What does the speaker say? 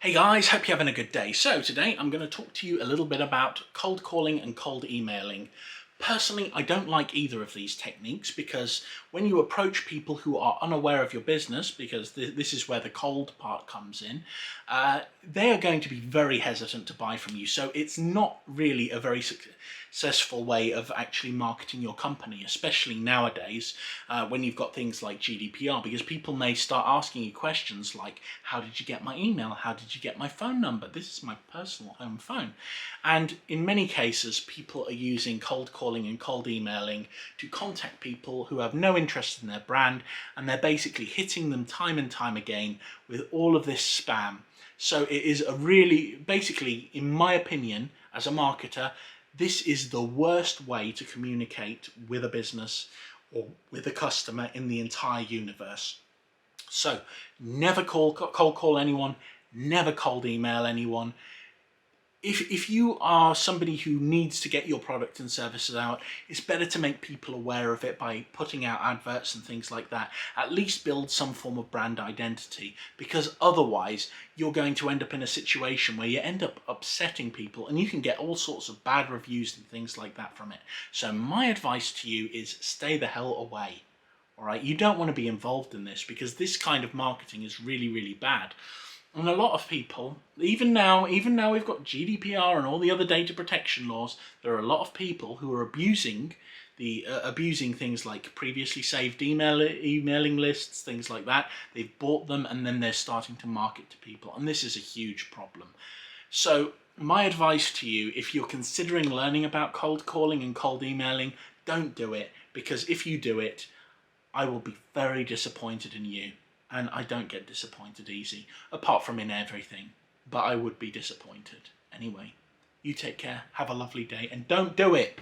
Hey guys, hope you're having a good day. So today I'm going to talk to you a little bit about cold calling and cold emailing. Personally, I don't like either of these techniques because when you approach people who are unaware of your business, because this is where the cold part comes in, they are going to be very hesitant to buy from you. So it's not really a very successful way of actually marketing your company, especially nowadays when you've got things like GDPR, because people may start asking you questions like, how did you get my email? How did you get my phone number? This is my personal home phone. And in many cases, people are using cold calling and cold emailing to contact people who have no interest in their brand, and they're basically hitting them time and time again with all of this spam. So it is a really, basically, in my opinion, as a marketer, this is the worst way to communicate with a business or with a customer in the entire universe. So never cold call anyone, never cold email anyone. If you are somebody who needs to get your product and services out, it's better to make people aware of it by putting out adverts and things like that. At least build some form of brand identity, because otherwise you're going to end up in a situation where you end up upsetting people and you can get all sorts of bad reviews and things like that from it. So my advice to you is stay the hell away. All right, you don't want to be involved in this because this kind of marketing is really, really bad. And a lot of people, even now we've got GDPR and all the other data protection laws, there are a lot of people who are abusing things like previously saved emailing lists, things like that. They've bought them and then they're starting to market to people, and this is a huge problem. So my advice to you, if you're considering learning about cold calling and cold emailing, don't do it, because if you do it, I will be very disappointed in you. And I don't get disappointed easy, apart from in everything. But I would be disappointed. Anyway, you take care, have a lovely day, and don't do it!